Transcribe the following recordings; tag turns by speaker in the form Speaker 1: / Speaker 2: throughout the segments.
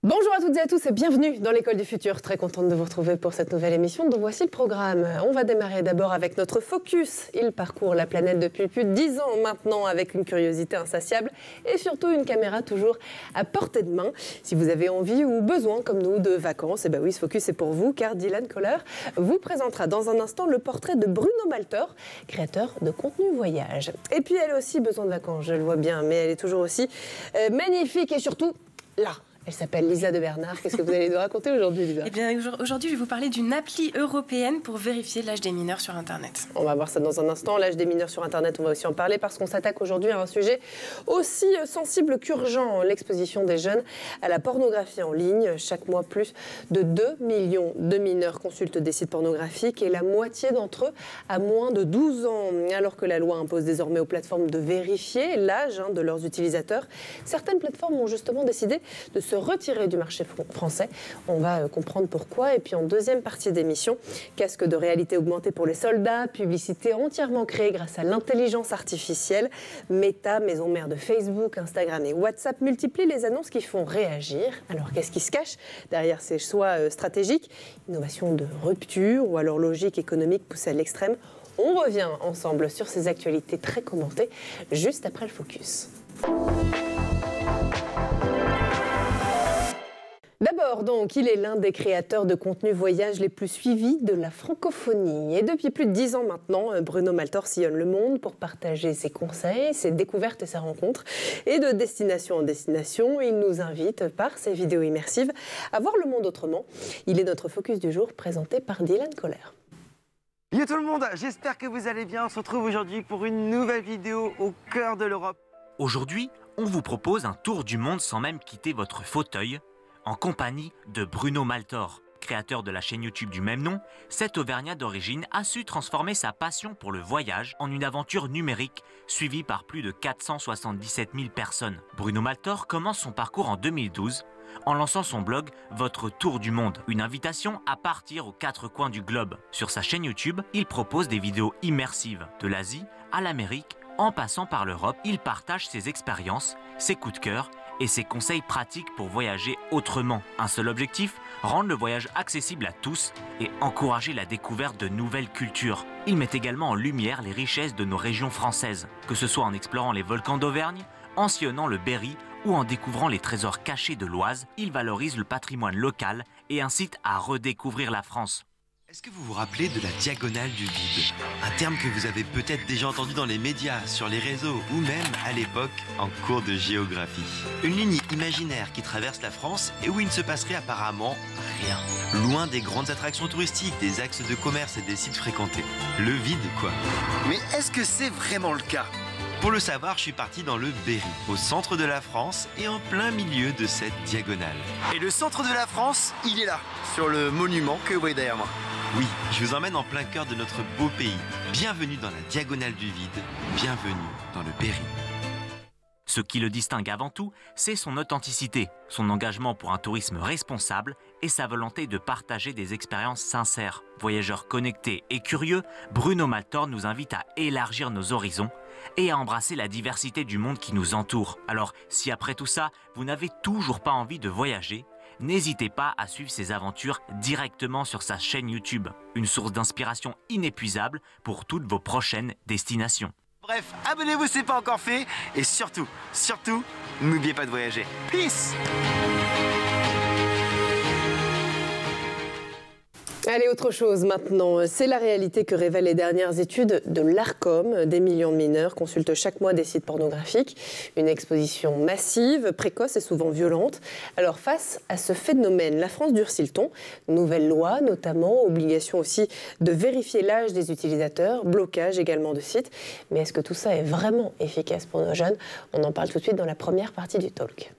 Speaker 1: Bonjour à toutes et à tous et bienvenue dans l'École du Futur. Très contente de vous retrouver pour cette nouvelle émission. Donc voici le programme. On va démarrer d'abord avec notre focus. Il parcourt la planète depuis plus de 10 ans maintenant avec une curiosité insatiable et surtout une caméra toujours à portée de main. Si vous avez envie ou besoin comme nous de vacances, et ben oui, ce focus est pour vous car Dylan Kohler vous présentera dans un instant le portrait de Bruno Maltor, créateur de contenu voyage. Et puis elle a aussi besoin de vacances, je le vois bien, mais elle est toujours aussi magnifique et surtout là. Elle s'appelle Lisa de Bernard. Qu'est-ce que vous allez nous raconter aujourd'hui, Lisa?
Speaker 2: Eh bien, aujourd'hui, je vais vous parler d'une appli européenne pour vérifier l'âge des mineurs sur Internet.
Speaker 1: On va voir ça dans un instant. L'âge des mineurs sur Internet, on va aussi en parler parce qu'on s'attaque aujourd'hui à un sujet aussi sensible qu'urgent, l'exposition des jeunes à la pornographie en ligne. Chaque mois, plus de 2 millions de mineurs consultent des sites pornographiques et la moitié d'entre eux a moins de 12 ans. Alors que la loi impose désormais aux plateformes de vérifier l'âge de leurs utilisateurs, certaines plateformes ont justement décidé de se retirer du marché français. On va comprendre pourquoi. Et puis en deuxième partie d'émission, casque de réalité augmentée pour les soldats, publicité entièrement créée grâce à l'intelligence artificielle. Meta, maison mère de Facebook, Instagram et WhatsApp, multiplient les annonces qui font réagir. Alors qu'est-ce qui se cache derrière ces choix stratégiques? Innovation de rupture ou alors logique économique poussée à l'extrême? On revient ensemble sur ces actualités très commentées juste après le focus. D'abord, donc, il est l'un des créateurs de contenu voyage les plus suivis de la francophonie. Et depuis plus de 10 ans maintenant, Bruno Maltor sillonne le monde pour partager ses conseils, ses découvertes et ses rencontres. Et de destination en destination, il nous invite par ses vidéos immersives à voir le monde autrement. Il est notre focus du jour, présenté par Dylan Kohler.
Speaker 3: Yo tout le monde, j'espère que vous allez bien. On se retrouve aujourd'hui pour une nouvelle vidéo au cœur de l'Europe.
Speaker 4: Aujourd'hui, on vous propose un tour du monde sans même quitter votre fauteuil, en compagnie de Bruno Maltor. Créateur de la chaîne YouTube du même nom, cet Auvergnat d'origine a su transformer sa passion pour le voyage en une aventure numérique suivie par plus de 477 000 personnes. Bruno Maltor commence son parcours en 2012 en lançant son blog Votre Tour du Monde, une invitation à partir aux 4 coins du globe. Sur sa chaîne YouTube, il propose des vidéos immersives de l'Asie à l'Amérique, en passant par l'Europe. Il partage ses expériences, ses coups de cœur et ses conseils pratiques pour voyager autrement. Un seul objectif, rendre le voyage accessible à tous et encourager la découverte de nouvelles cultures. Il met également en lumière les richesses de nos régions françaises, que ce soit en explorant les volcans d'Auvergne, en sillonnant le Berry ou en découvrant les trésors cachés de l'Oise. Il valorise le patrimoine local et incite à redécouvrir la France.
Speaker 5: Est-ce que vous vous rappelez de la diagonale du vide? Un terme que vous avez peut-être déjà entendu dans les médias, sur les réseaux ou même à l'époque en cours de géographie. Une ligne imaginaire qui traverse la France et où il ne se passerait apparemment rien. Loin des grandes attractions touristiques, des axes de commerce et des sites fréquentés. Le vide quoi. Mais est-ce que c'est vraiment le cas? Pour le savoir, je suis parti dans le Berry, au centre de la France et en plein milieu de cette diagonale. Et le centre de la France, il est là, sur le monument que vous voyez derrière moi. Oui, je vous emmène en plein cœur de notre beau pays. Bienvenue dans la diagonale du vide, bienvenue dans le Berry.
Speaker 4: Ce qui le distingue avant tout, c'est son authenticité, son engagement pour un tourisme responsable et sa volonté de partager des expériences sincères. Voyageur connecté et curieux, Bruno Maltor nous invite à élargir nos horizons et à embrasser la diversité du monde qui nous entoure. Alors, si après tout ça, vous n'avez toujours pas envie de voyager, n'hésitez pas à suivre ses aventures directement sur sa chaîne YouTube, une source d'inspiration inépuisable pour toutes vos prochaines destinations.
Speaker 3: Bref, abonnez-vous si ce n'est pas encore fait et surtout, n'oubliez pas de voyager. Peace!
Speaker 1: Allez, autre chose maintenant. C'est la réalité que révèlent les dernières études de l'ARCOM. Des millions de mineurs consultent chaque mois des sites pornographiques. Une exposition massive, précoce et souvent violente. Alors face à ce phénomène, la France durcit le ton. Nouvelle loi notamment, obligation aussi de vérifier l'âge des utilisateurs, blocage également de sites. Mais est-ce que tout ça est vraiment efficace pour nos jeunes? On en parle tout de suite dans la première partie du talk.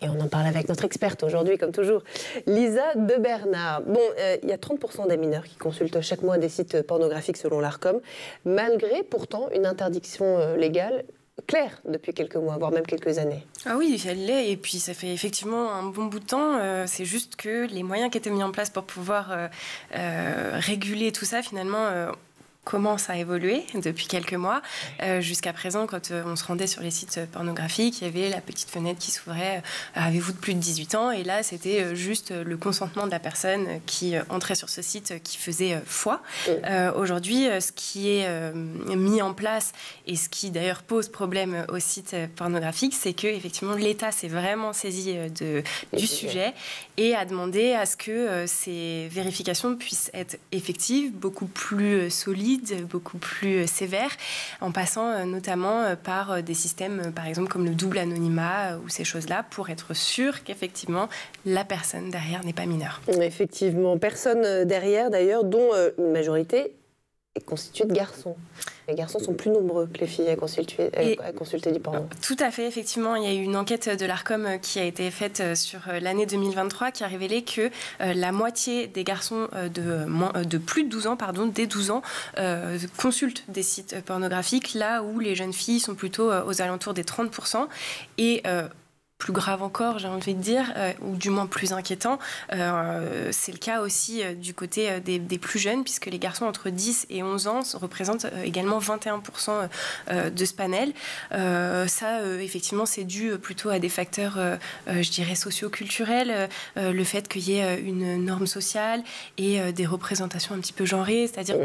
Speaker 1: Et on en parle avec notre experte aujourd'hui, comme toujours, Lisa de Bernard. Bon, il y a 30% des mineurs qui consultent chaque mois des sites pornographiques selon l'ARCOM, malgré pourtant une interdiction légale claire depuis quelques mois, voire même quelques années.
Speaker 2: Ah oui, elle l'est, et puis ça fait effectivement un bon bout de temps. C'est juste que les moyens qui étaient mis en place pour pouvoir réguler tout ça, finalement, commence à évoluer depuis quelques mois. Jusqu'à présent, quand on se rendait sur les sites pornographiques, il y avait la petite fenêtre qui s'ouvrait « Avez-vous de plus de 18 ans ?» Et là, c'était juste le consentement de la personne qui entrait sur ce site qui faisait foi. Aujourd'hui, ce qui est mis en place et ce qui d'ailleurs pose problème aux sites pornographiques, c'est que effectivement l'État s'est vraiment saisi du sujet et a demandé à ce que ces vérifications puissent être effectives, beaucoup plus solides, beaucoup plus sévère, en passant notamment par des systèmes, par exemple, comme le double anonymat ou ces choses-là, pour être sûr qu'effectivement, la personne derrière n'est pas mineure.
Speaker 1: Effectivement, personne derrière, d'ailleurs, dont une majorité est constituée de garçons. Les garçons sont plus nombreux que les filles à consulter du porno.
Speaker 2: Tout à fait, effectivement. Il y a eu une enquête de l'Arcom qui a été faite sur l'année 2023 qui a révélé que la moitié des garçons de plus de 12 ans, dès 12 ans, consultent des sites pornographiques, là où les jeunes filles sont plutôt aux alentours des 30%. Et plus grave encore, j'ai envie de dire, ou du moins plus inquiétant, c'est le cas aussi du côté des plus jeunes, puisque les garçons entre 10 et 11 ans représentent également 21% de ce panel. Effectivement, c'est dû plutôt à des facteurs, je dirais, socio-culturels, le fait qu'il y ait une norme sociale et des représentations un petit peu genrées, c'est-à-dire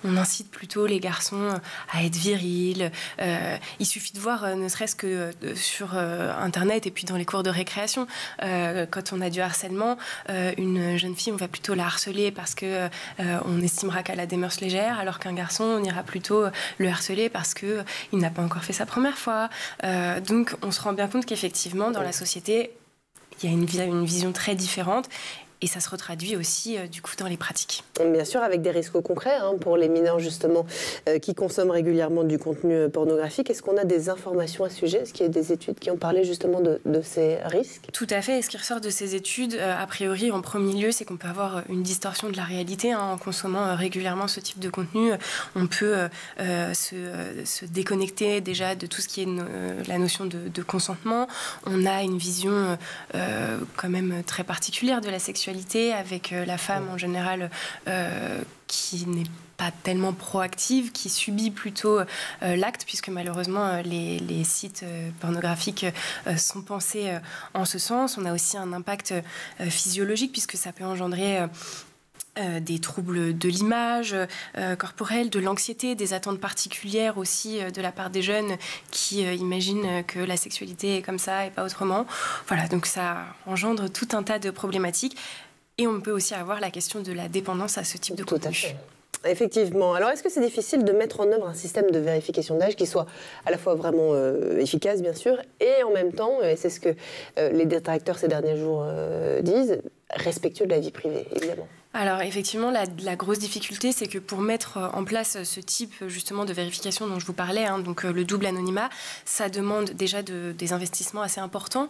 Speaker 2: qu'on incite plutôt les garçons à être virils. Il suffit de voir, ne serait-ce que sur Internet et puis dans les cours de récréation, quand on a du harcèlement, une jeune fille, on va plutôt la harceler parce que on estimera qu'elle a des mœurs légères, alors qu'un garçon, on ira plutôt le harceler parce que il n'a pas encore fait sa première fois. Donc, on se rend bien compte qu'effectivement, dans la société, il y a une vision très différente. Et ça se retraduit aussi, du coup, dans les pratiques.
Speaker 1: Bien sûr, avec des risques concrets pour les mineurs, justement, qui consomment régulièrement du contenu pornographique. Est-ce qu'on a des informations à ce sujet? Est-ce qu'il y a des études qui ont parlé, justement, de ces risques?
Speaker 2: Tout à fait. Et ce qui ressort de ces études, a priori, en premier lieu, c'est qu'on peut avoir une distorsion de la réalité. En consommant régulièrement ce type de contenu, on peut se déconnecter déjà de tout ce qui est la notion de consentement. On a une vision quand même très particulière de la sexualité, avec la femme en général qui n'est pas tellement proactive, qui subit plutôt l'acte, puisque malheureusement les sites pornographiques sont pensés en ce sens. On a aussi un impact physiologique, puisque ça peut engendrer des troubles de l'image corporelle, de l'anxiété, des attentes particulières aussi de la part des jeunes qui imaginent que la sexualité est comme ça et pas autrement. Voilà, donc ça engendre tout un tas de problématiques. Et on peut aussi avoir la question de la dépendance à ce type de contenu.
Speaker 1: Tout à fait. Effectivement. Alors, est-ce que c'est difficile de mettre en œuvre un système de vérification d'âge qui soit à la fois vraiment efficace, bien sûr, et en même temps, et c'est ce que les détracteurs ces derniers jours disent, respectueux de la vie privée, évidemment?
Speaker 2: Alors effectivement, la grosse difficulté, c'est que pour mettre en place ce type justement de vérification dont je vous parlais, donc le double anonymat, ça demande déjà des investissements assez importants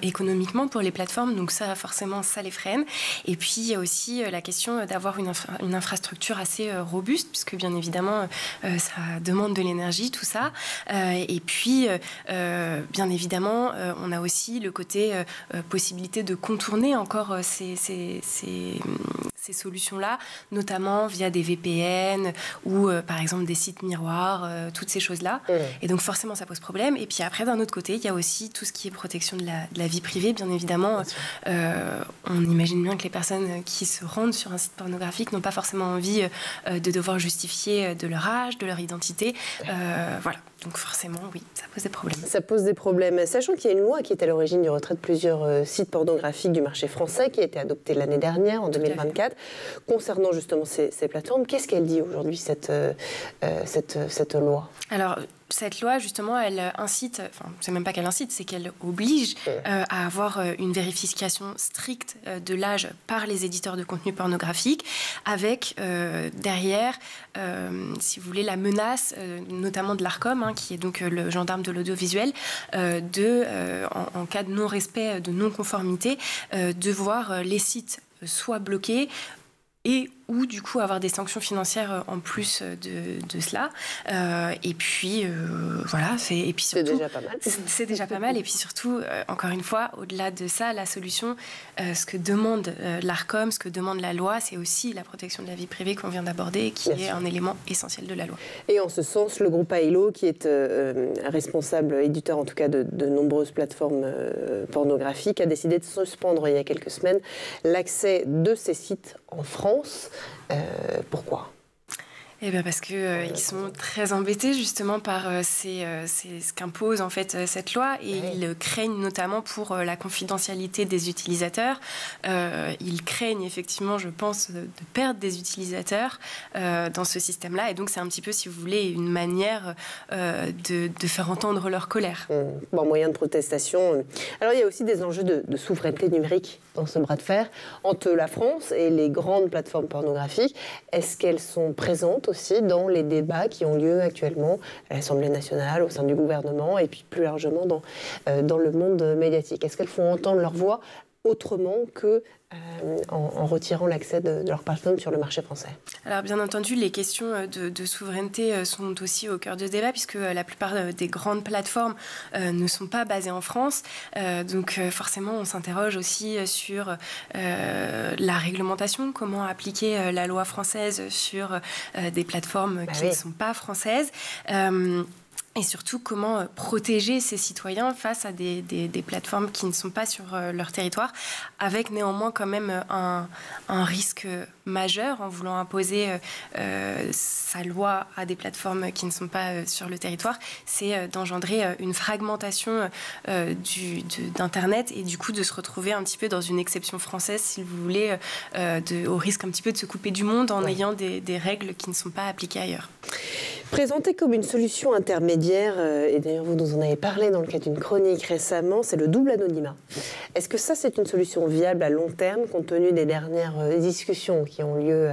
Speaker 2: économiquement pour les plateformes, donc ça forcément ça les freine. Et puis il y a aussi la question d'avoir une infrastructure assez robuste, puisque bien évidemment ça demande de l'énergie, tout ça. Et puis bien évidemment, on a aussi le côté possibilité de contourner encore ces solutions-là, notamment via des VPN ou par exemple des sites miroirs, toutes ces choses-là. Et donc forcément, ça pose problème. Et puis après, d'un autre côté, il y a aussi tout ce qui est protection de la vie privée. Bien évidemment, on imagine bien que les personnes qui se rendent sur un site pornographique n'ont pas forcément envie de devoir justifier de leur âge, de leur identité. Voilà. Donc forcément, oui, ça pose des problèmes. Ça
Speaker 1: pose des problèmes. Sachant qu'il y a une loi qui est à l'origine du retrait de plusieurs sites pornographiques du marché français, qui a été adoptée l'année dernière, en 2024, concernant justement ces plateformes. Qu'est-ce qu'elle dit aujourd'hui, cette loi? Alors,
Speaker 2: cette loi, justement, elle incite, enfin, c'est même pas qu'elle incite, c'est qu'elle oblige à avoir une vérification stricte de l'âge par les éditeurs de contenu pornographique, avec derrière, si vous voulez, la menace, notamment de l'Arcom, qui est donc le gendarme de l'audiovisuel, en cas de non-respect, de non-conformité, de voir les sites soit bloqués ou du coup avoir des sanctions financières en plus de cela. Et puis voilà, et puis surtout,
Speaker 1: c'est déjà pas mal.
Speaker 2: C'est déjà pas mal. Et puis surtout, encore une fois, au-delà de ça, la solution, ce que demande l'ARCOM, ce que demande la loi, c'est aussi la protection de la vie privée qu'on vient d'aborder, qui est un élément essentiel de la loi.
Speaker 1: Et en ce sens, le groupe Aelo, qui est responsable, éditeur en tout cas de nombreuses plateformes pornographiques, a décidé de suspendre il y a quelques semaines l'accès de ces sites en France. Pourquoi ?
Speaker 2: Eh bien parce qu'ils sont très embêtés justement par ce qu'impose en fait cette loi, et ils craignent notamment pour la confidentialité des utilisateurs. Ils craignent effectivement, je pense, de perdre des utilisateurs dans ce système-là, et donc c'est un petit peu, si vous voulez, une manière de faire entendre leur colère.
Speaker 1: Bon moyen de protestation. Alors il y a aussi des enjeux de souveraineté numérique dans ce bras de fer entre la France et les grandes plateformes pornographiques. Est-ce qu'elles sont présentes aussi dans les débats qui ont lieu actuellement à l'Assemblée nationale, au sein du gouvernement, et puis plus largement dans le monde médiatique? Est-ce qu'elles font entendre leur voix autrement que en retirant l'accès de leur plateforme sur le marché français?
Speaker 2: Alors bien entendu, les questions de souveraineté sont aussi au cœur du débat, puisque la plupart des grandes plateformes ne sont pas basées en France. Donc forcément, on s'interroge aussi sur la réglementation, comment appliquer la loi française sur des plateformes qui ne sont pas françaises. Et surtout, comment protéger ces citoyens face à des plateformes qui ne sont pas sur leur territoire, avec néanmoins quand même un risque majeur en voulant imposer sa loi à des plateformes qui ne sont pas sur le territoire, c'est d'engendrer une fragmentation d'Internet, et du coup de se retrouver un petit peu dans une exception française, si vous voulez, au risque un petit peu de se couper du monde en ayant des règles qui ne sont pas appliquées ailleurs.
Speaker 1: Présenté comme une solution intermédiaire, et d'ailleurs vous nous en avez parlé dans le cadre d'une chronique récemment, c'est le double anonymat. Est-ce que ça, c'est une solution viable à long terme, compte tenu des dernières discussions qui ont lieu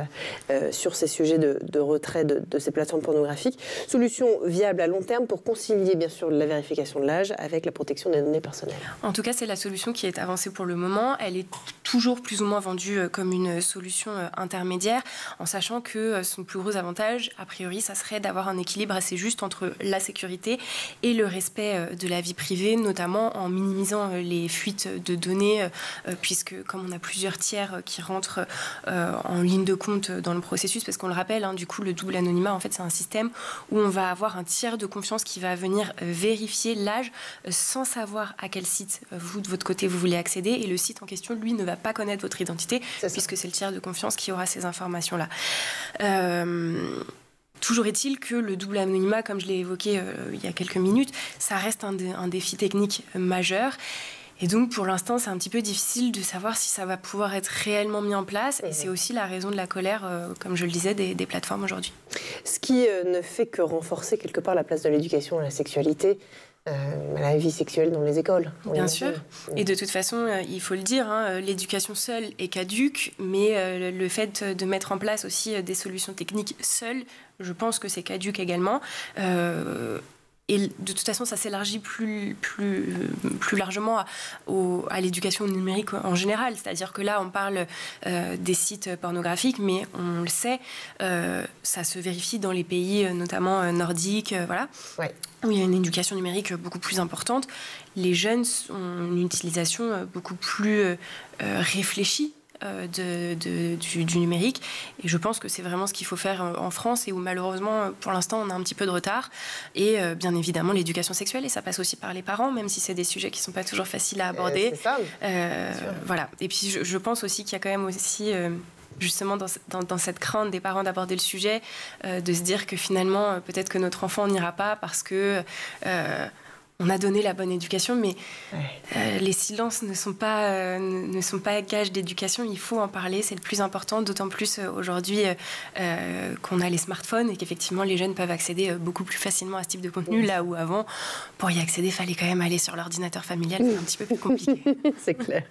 Speaker 1: sur ces sujets de retrait de ces plateformes pornographiques? Solution viable à long terme pour concilier bien sûr la vérification de l'âge avec la protection des données personnelles.
Speaker 2: En tout cas, c'est la solution qui est avancée pour le moment. Elle est toujours plus ou moins vendue comme une solution intermédiaire, en sachant que son plus gros avantage, a priori, ça serait d'avoir un équilibre assez juste entre la sécurité et le respect de la vie privée, notamment en minimisant les fuites de données, puisque comme on a plusieurs tiers qui rentrent en ligne de compte dans le processus, parce qu'on le rappelle, du coup, le double anonymat, en fait, c'est un système où on va avoir un tiers de confiance qui va venir vérifier l'âge sans savoir à quel site vous, de votre côté, vous voulez accéder, et le site en question, lui, ne va pas connaître votre identité, puisque c'est le tiers de confiance qui aura ces informations-là. Toujours est-il que le double anonymat, comme je l'ai évoqué il y a quelques minutes, ça reste un défi technique majeur. Et donc, pour l'instant, c'est un petit peu difficile de savoir si ça va pouvoir être réellement mis en place. Et c'est aussi la raison de la colère, comme je le disais, des plateformes aujourd'hui.
Speaker 1: Ce qui ne fait que renforcer quelque part la place de l'éducation à la sexualité, à la vie sexuelle dans les écoles.
Speaker 2: Bien sûr. Et de toute façon, il faut le dire, l'éducation seule est caduque, mais le fait de mettre en place aussi des solutions techniques seules, je pense que c'est caduque également. Et de toute façon, ça s'élargit plus largement à l'éducation numérique en général. C'est-à-dire que là, on parle des sites pornographiques, mais on le sait, ça se vérifie dans les pays, notamment nordiques, voilà, où il y a une éducation numérique beaucoup plus importante. Les jeunes ont une utilisation beaucoup plus réfléchie du numérique, et je pense que c'est vraiment ce qu'il faut faire en France, et où malheureusement pour l'instant on a un petit peu de retard. Et bien évidemment l'éducation sexuelle, et ça passe aussi par les parents, même si c'est des sujets qui sont pas toujours faciles à aborder.
Speaker 1: C'est ça.
Speaker 2: Voilà. Et puis je pense aussi qu'il y a quand même aussi justement dans cette crainte des parents d'aborder le sujet, de se dire que finalement peut-être que notre enfant n'ira pas parce que on a donné la bonne éducation, mais les silences ne sont pas gages d'éducation. Il faut en parler, c'est le plus important, d'autant plus aujourd'hui qu'on a les smartphones et qu'effectivement les jeunes peuvent accéder beaucoup plus facilement à ce type de contenu, là où avant, pour y accéder, il fallait quand même aller sur l'ordinateur familial, c'est un petit peu plus compliqué.
Speaker 1: C'est clair.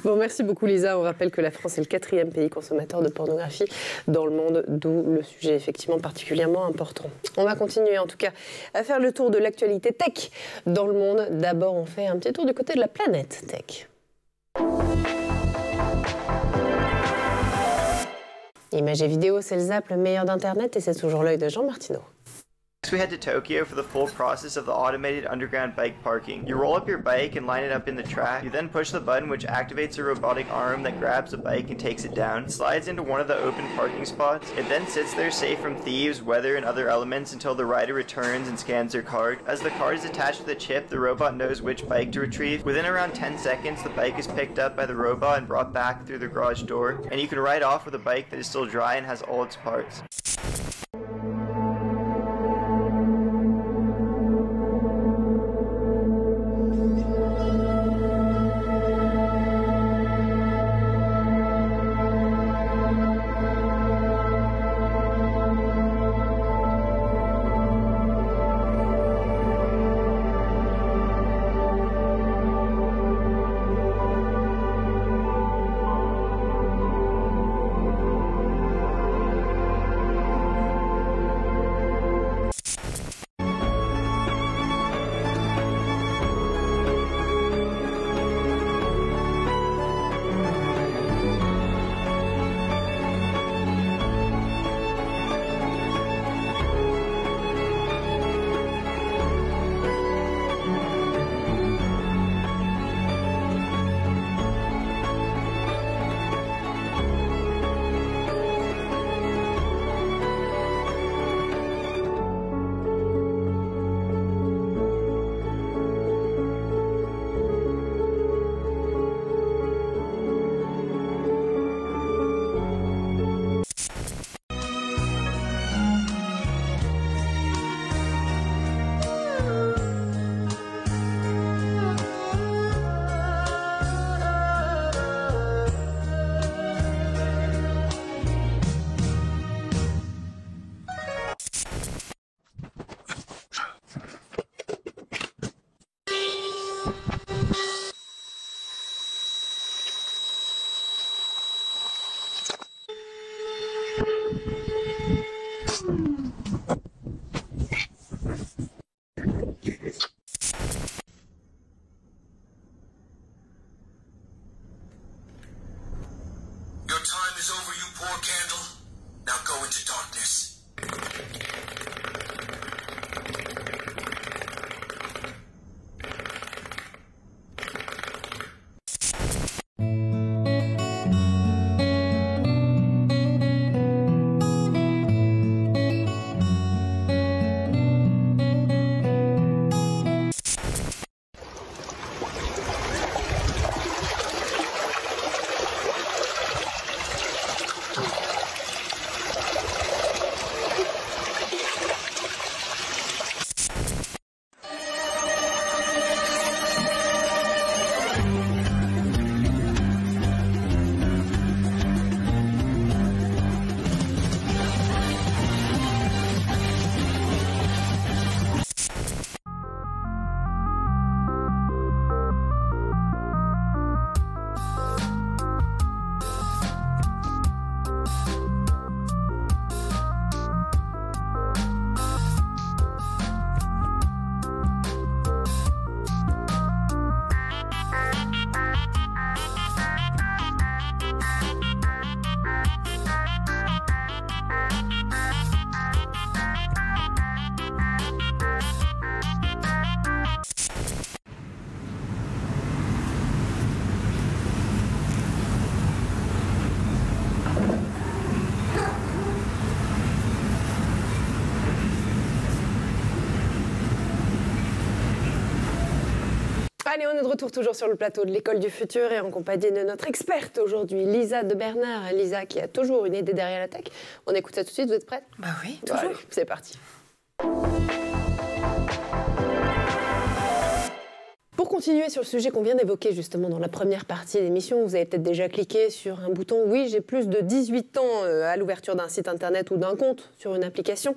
Speaker 1: Bon, merci beaucoup Lisa. On rappelle que la France est le 4e pays consommateur de pornographie dans le monde, d'où le sujet effectivement particulièrement important. On va continuer en tout cas à faire le tour de l'actualité tech dans le monde. D'abord, on fait un petit tour du côté de la planète tech. Images et vidéos, c'est le Zap, le meilleur d'Internet, et c'est toujours l'œil de Jean Martineau.
Speaker 6: Next, we head to Tokyo for the full process of the automated underground bike parking. You roll up your bike and line it up in the track. You then push the button which activates a robotic arm that grabs the bike and takes it down. It slides into one of the open parking spots. It then sits there safe from thieves, weather, and other elements until the rider returns and scans their card. As the card is attached with a chip, the robot knows which bike to retrieve. Within around 10 seconds, the bike is picked up by the robot and brought back through the garage door. And you can ride off with a bike that is still dry and has all its parts.
Speaker 7: Your time is over, you poor candle. Now go into darkness.
Speaker 1: Allez, on est de retour toujours sur le plateau de l'École du Futur et en compagnie de notre experte aujourd'hui, Lisa de Bernard. Lisa qui a toujours une idée derrière la tech. On écoute ça tout de suite, vous êtes prête?
Speaker 2: Bah oui, toujours.
Speaker 1: Allez, c'est parti. Pour continuer sur le sujet qu'on vient d'évoquer justement dans la première partie de l'émission, vous avez peut-être déjà cliqué sur un bouton « Oui, j'ai plus de 18 ans » à l'ouverture d'un site internet ou d'un compte sur une application.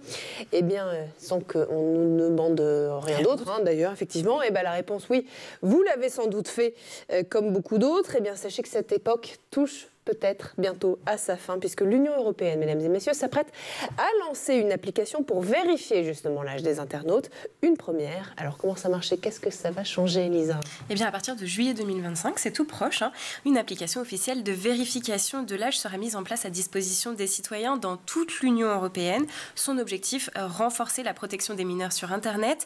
Speaker 1: Eh bien, sans qu'on nous demande rien d'autre, d'ailleurs, effectivement, eh bien, la réponse « Oui ». Vous l'avez sans doute fait comme beaucoup d'autres. Eh bien, sachez que cette époque touche peut-être bientôt à sa fin, puisque l'Union européenne, mesdames et messieurs, s'apprête à lancer une application pour vérifier justement l'âge des internautes. Une première. Alors comment ça marche et qu'est-ce que ça va changer, Elisa?
Speaker 2: Eh bien, à partir de juillet 2025, c'est tout proche, une application officielle de vérification de l'âge sera mise en place à disposition des citoyens dans toute l'Union européenne. Son objectif, renforcer la protection des mineurs sur Internet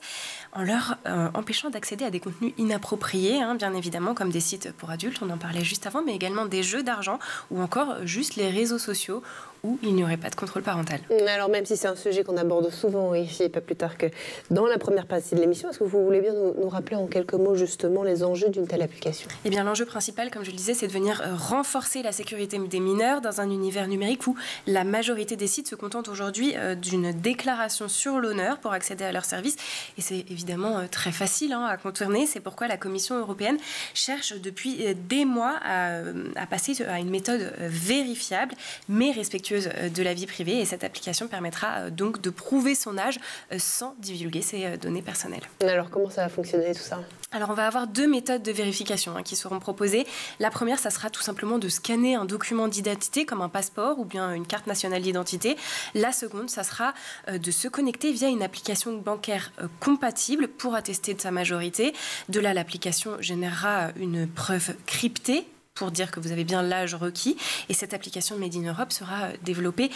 Speaker 2: en leur empêchant d'accéder à des contenus inappropriés, bien évidemment, comme des sites pour adultes, on en parlait juste avant, mais également des jeux d'argent ou encore juste les réseaux sociaux où il n'y aurait pas de contrôle parental.
Speaker 1: Alors même si c'est un sujet qu'on aborde souvent ici, pas plus tard que dans la première partie de l'émission, est-ce que vous voulez bien nous rappeler en quelques mots justement les enjeux d'une telle application?
Speaker 2: Eh bien l'enjeu principal, comme je le disais, c'est de venir renforcer la sécurité des mineurs dans un univers numérique où la majorité des sites se contentent aujourd'hui d'une déclaration sur l'honneur pour accéder à leurs services. Et c'est évidemment très facile à contourner. C'est pourquoi la Commission européenne cherche depuis des mois à passer à une méthode vérifiable mais respectueuse de la vie privée, et cette application permettra donc de prouver son âge sans divulguer ses données personnelles.
Speaker 1: Alors comment ça va fonctionner tout ça?
Speaker 2: Alors on va avoir 2 méthodes de vérification qui seront proposées. La première, ça sera tout simplement de scanner un document d'identité comme un passeport ou bien une carte nationale d'identité. La seconde, ça sera de se connecter via une application bancaire compatible pour attester de sa majorité. De là, l'application générera une preuve cryptée pour dire que vous avez bien l'âge requis. Et cette application Made in Europe sera développée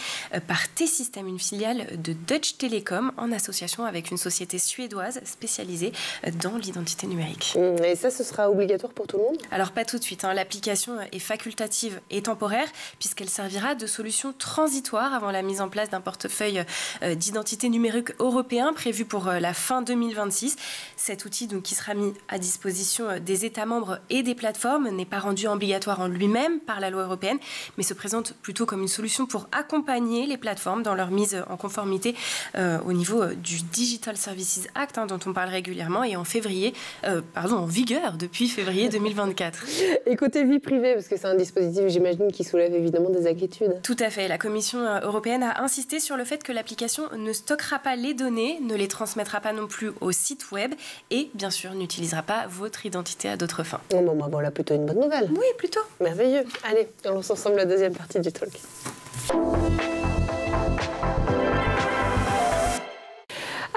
Speaker 2: par T-Systems, une filiale de Deutsche Telekom, en association avec une société suédoise spécialisée dans l'identité numérique.
Speaker 1: Et ça, ce sera obligatoire pour tout le monde?
Speaker 2: Alors, pas tout de suite. L'application est facultative et temporaire, puisqu'elle servira de solution transitoire avant la mise en place d'un portefeuille d'identité numérique européen prévu pour la fin 2026. Cet outil, donc, qui sera mis à disposition des États membres et des plateformes, n'est pas rendu obligatoire en lui-même par la loi européenne, mais se présente plutôt comme une solution pour accompagner les plateformes dans leur mise en conformité au niveau du Digital Services Act, dont on parle régulièrement, et en vigueur depuis février 2024.
Speaker 1: Et côté vie privée, parce que c'est un dispositif, j'imagine, qui soulève évidemment des inquiétudes.
Speaker 2: Tout à fait. La Commission européenne a insisté sur le fait que l'application ne stockera pas les données, ne les transmettra pas non plus au site web et, bien sûr, n'utilisera pas votre identité à d'autres fins.
Speaker 1: Bon, voilà plutôt une bonne nouvelle.
Speaker 2: Oui, plutôt.
Speaker 1: Merveilleux. Allez, on lance ensemble la deuxième partie du talk.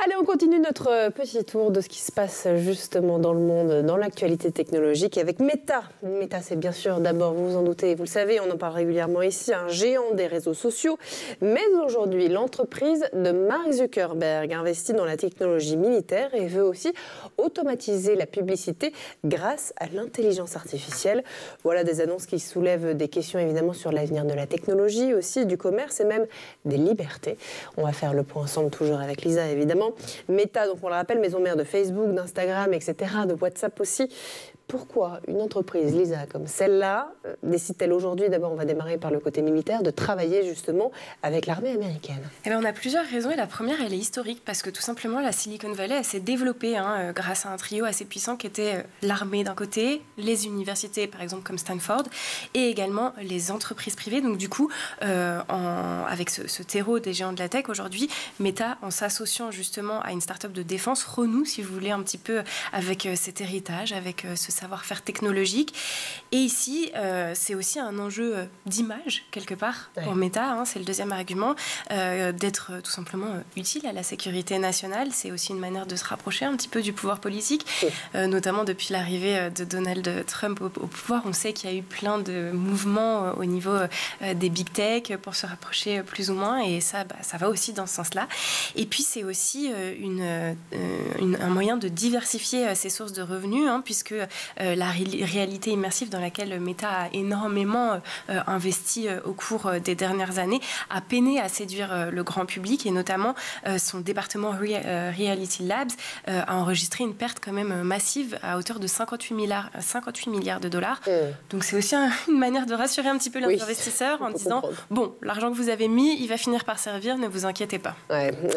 Speaker 1: Allez, on continue notre petit tour de ce qui se passe justement dans le monde, dans l'actualité technologique avec Meta. Meta, c'est bien sûr d'abord, vous vous en doutez, vous le savez, on en parle régulièrement ici, un géant des réseaux sociaux. Mais aujourd'hui, l'entreprise de Mark Zuckerberg investit dans la technologie militaire et veut aussi automatiser la publicité grâce à l'intelligence artificielle. Voilà des annonces qui soulèvent des questions évidemment sur l'avenir de la technologie, aussi du commerce et même des libertés. On va faire le point ensemble, toujours avec Lisa évidemment. Meta, donc on le rappelle, maison mère de Facebook, d'Instagram, etc., de WhatsApp aussi. Pourquoi une entreprise, Lisa, comme celle-là, décide-t-elle aujourd'hui, d'abord on va démarrer par le côté militaire, de travailler justement avec l'armée américaine?
Speaker 2: On a plusieurs raisons et la première, elle est historique parce que tout simplement la Silicon Valley, elle s'est développée grâce à un trio assez puissant qui était l'armée d'un côté, les universités par exemple comme Stanford et également les entreprises privées. Donc du coup, avec ce terreau des géants de la tech aujourd'hui, Meta, en s'associant justement à une start-up de défense, renoue, si vous voulez, un petit peu avec cet héritage, avec ce savoir-faire technologique. Et ici, c'est aussi un enjeu d'image, quelque part, pour Meta. C'est le deuxième argument, d'être tout simplement utile à la sécurité nationale. C'est aussi une manière de se rapprocher un petit peu du pouvoir politique, notamment depuis l'arrivée de Donald Trump au pouvoir. On sait qu'il y a eu plein de mouvements au niveau des big tech pour se rapprocher plus ou moins, et ça va aussi dans ce sens-là. Et puis, c'est aussi un moyen de diversifier ses sources de revenus, puisque la réalité immersive dans laquelle Meta a énormément investi au cours des dernières années a peiné à séduire le grand public, et notamment son département Reality Labs a enregistré une perte quand même massive à hauteur de 58 milliards de dollars. Donc c'est aussi une manière de rassurer un petit peu les investisseurs en disant bon, l'argent que vous avez mis, il va finir par servir, ne vous inquiétez pas.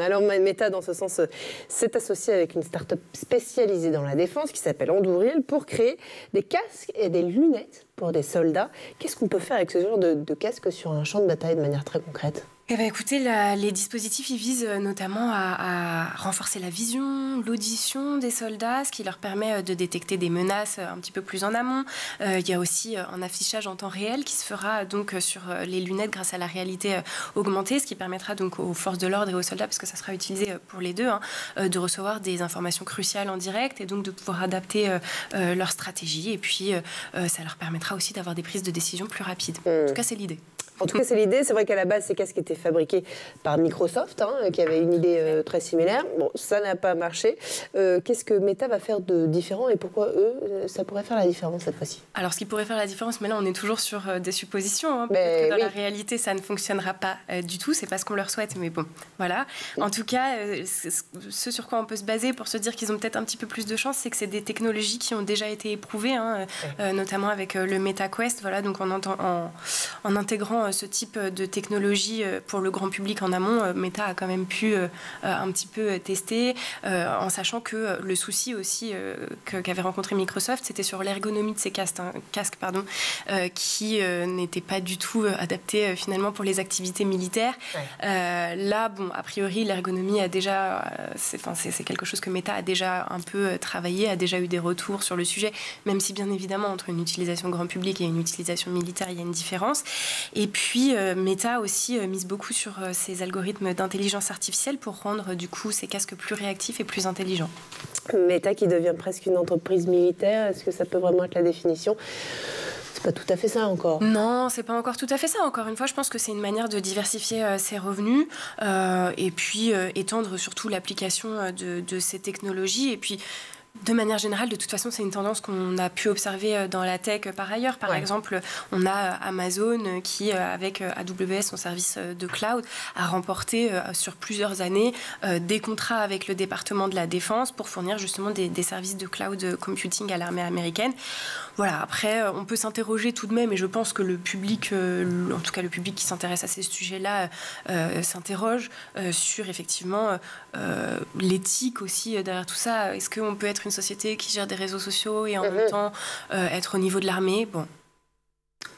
Speaker 1: Alors Meta, dans ce sens, s'est associé avec une start-up spécialisée dans la défense qui s'appelle Anduril pour créer des casques et des lunettes pour des soldats. Qu'est-ce qu'on peut faire avec ce genre de casque sur un champ de bataille de manière très concrète?
Speaker 2: Eh ben, écoutez, les dispositifs, ils visent notamment à renforcer la vision, l'audition des soldats, ce qui leur permet de détecter des menaces un petit peu plus en amont. Il y a aussi un affichage en temps réel qui se fera donc sur les lunettes grâce à la réalité augmentée, ce qui permettra donc aux forces de l'ordre et aux soldats, parce que ça sera utilisé pour les deux, de recevoir des informations cruciales en direct et donc de pouvoir adapter leur stratégie. Et puis, ça leur permettra aussi d'avoir des prises de décision plus rapides. En tout cas, c'est l'idée.
Speaker 1: En tout cas, c'est l'idée. C'est vrai qu'à la base, ces casques étaient fabriqués par Microsoft, qui avait une idée très similaire. Bon, ça n'a pas marché. Qu'est-ce que Meta va faire de différent et pourquoi eux, ça pourrait faire la différence cette fois-ci?
Speaker 2: Alors, ce qui pourrait faire la différence, mais là, on est toujours sur des suppositions. Peut-être que dans la réalité, ça ne fonctionnera pas du tout. C'est pas ce qu'on leur souhaite, mais bon, voilà. En tout cas, ce sur quoi on peut se baser pour se dire qu'ils ont peut-être un petit peu plus de chance, c'est que c'est des technologies qui ont déjà été éprouvées, notamment avec le MetaQuest. Voilà, donc en intégrant ce type de technologie pour le grand public en amont, Meta a quand même pu un petit peu tester, en sachant que le souci aussi qu'avait rencontré Microsoft, c'était sur l'ergonomie de ces casques, qui n'était pas du tout adapté finalement pour les activités militaires. Là, bon, a priori, l'ergonomie a déjà, c'est quelque chose que Meta a déjà un peu travaillé, a déjà eu des retours sur le sujet, même si bien évidemment entre une utilisation grand public et une utilisation militaire, il y a une différence. Et puis, Meta aussi mise beaucoup sur ces algorithmes d'intelligence artificielle pour rendre du coup ces casques plus réactifs et plus intelligents.
Speaker 1: Meta qui devient presque une entreprise militaire, est-ce que ça peut vraiment être la définition ? C'est pas tout à fait ça encore.
Speaker 2: Non, c'est pas encore tout à fait ça. Encore une fois, je pense que c'est une manière de diversifier ses revenus et puis étendre surtout l'application de ces technologies. Et puis, de manière générale, de toute façon, c'est une tendance qu'on a pu observer dans la tech par ailleurs. Par exemple, on a Amazon qui, avec AWS, son service de cloud, a remporté sur plusieurs années des contrats avec le département de la Défense pour fournir justement des services de cloud computing à l'armée américaine. Voilà, après, on peut s'interroger tout de même, et je pense que le public, en tout cas le public qui s'intéresse à ces sujets-là, s'interroge sur effectivement l'éthique aussi derrière tout ça. Est-ce qu'on peut être une société qui gère des réseaux sociaux et en même temps être au niveau de l'armée? Bon.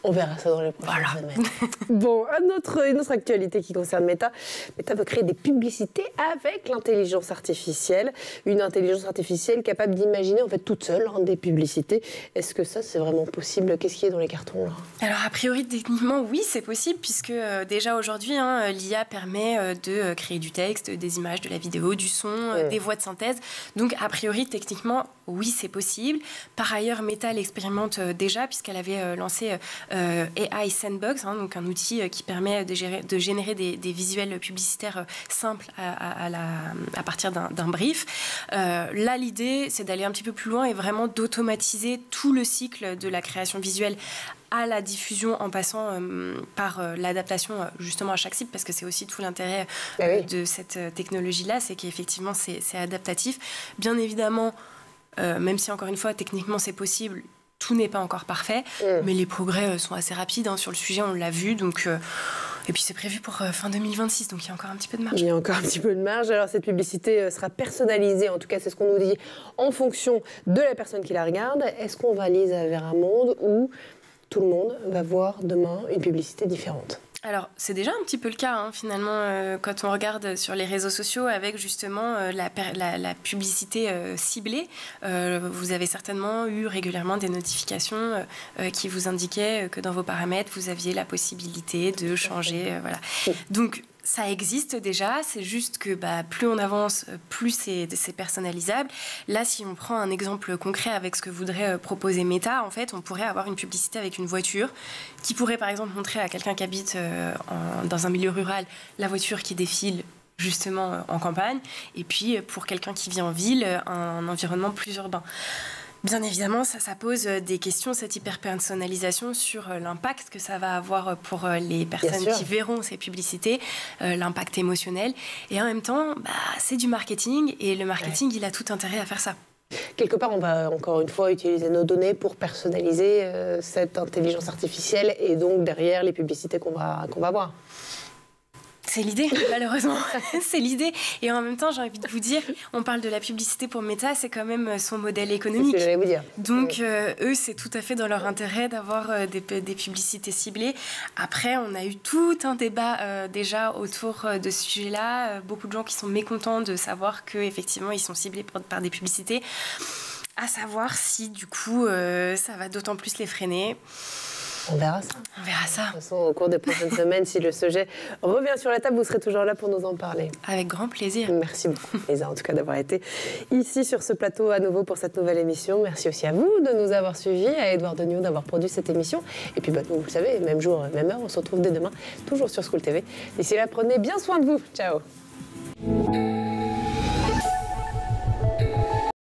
Speaker 1: On verra ça dans les prochaines semaines. Bon, une autre actualité qui concerne Meta. Meta veut créer des publicités avec l'intelligence artificielle. Une intelligence artificielle capable d'imaginer en fait toute seule des publicités. Est-ce que ça, c'est vraiment possible? Qu'est-ce qui est dans les cartons là?
Speaker 2: Alors, a priori, techniquement, oui, c'est possible, puisque déjà aujourd'hui, l'IA permet de créer du texte, des images, de la vidéo, du son, des voix de synthèse. Donc, a priori, techniquement, oui, c'est possible. Par ailleurs, Meta l'expérimente déjà, puisqu'elle avait lancé AI Sandbox, donc un outil qui permet de générer des visuels publicitaires simples à partir d'un brief. Là, l'idée, c'est d'aller un petit peu plus loin et vraiment d'automatiser tout le cycle de la création visuelle à la diffusion en passant par l'adaptation justement à chaque cible, parce que c'est aussi tout l'intérêt de cette technologie-là, c'est qu'effectivement c'est adaptatif. Bien évidemment, même si encore une fois techniquement c'est possible, tout n'est pas encore parfait, mais les progrès sont assez rapides sur le sujet, on l'a vu, donc... Et puis c'est prévu pour fin 2026, donc il y a encore un petit peu de marge.
Speaker 1: Il y a encore un petit peu de marge. Alors cette publicité sera personnalisée, en tout cas c'est ce qu'on nous dit, en fonction de la personne qui la regarde. Est-ce qu'on va aller vers un monde où tout le monde va voir demain une publicité différente?
Speaker 2: Alors, c'est déjà un petit peu le cas, finalement, quand on regarde sur les réseaux sociaux avec justement la publicité ciblée. Vous avez certainement eu régulièrement des notifications qui vous indiquaient que dans vos paramètres, vous aviez la possibilité de changer. Voilà. Donc, ça existe déjà, c'est juste que plus on avance, plus c'est personnalisable. Là, si on prend un exemple concret avec ce que voudrait proposer Meta, en fait, on pourrait avoir une publicité avec une voiture qui pourrait, par exemple, montrer à quelqu'un qui habite dans un milieu rural la voiture qui défile justement en campagne, et puis pour quelqu'un qui vit en ville, un environnement plus urbain. Bien évidemment, ça pose des questions, cette hyper-personnalisation, sur l'impact que ça va avoir pour les personnes qui verront ces publicités, l'impact émotionnel. Et en même temps, c'est du marketing, et le marketing, il a tout intérêt à faire ça.
Speaker 1: Quelque part, on va encore une fois utiliser nos données pour personnaliser cette intelligence artificielle et donc derrière les publicités qu'on va voir.
Speaker 2: C'est l'idée, malheureusement. C'est l'idée. Et en même temps, j'ai envie de vous dire, on parle de la publicité pour Meta, c'est quand même son modèle économique.
Speaker 1: C'est ce que j'allais vous dire.
Speaker 2: Donc, eux, c'est tout à fait dans leur intérêt d'avoir des publicités ciblées. Après, on a eu tout un débat déjà autour de ce sujet-là. Beaucoup de gens qui sont mécontents de savoir qu'effectivement, ils sont ciblés par des publicités. À savoir si, du coup, ça va d'autant plus les freiner.
Speaker 1: On verra ça.
Speaker 2: On verra ça.
Speaker 1: De toute façon, au cours des prochaines semaines, si le sujet revient sur la table, vous serez toujours là pour nous en parler.
Speaker 2: Avec grand plaisir.
Speaker 1: Merci beaucoup, Lisa, en tout cas, d'avoir été ici sur ce plateau à nouveau pour cette nouvelle émission. Merci aussi à vous de nous avoir suivis, à Edouard Degnaud d'avoir produit cette émission. Et puis, vous le savez, même jour, même heure, on se retrouve dès demain, toujours sur School TV. D'ici là, prenez bien soin de vous. Ciao.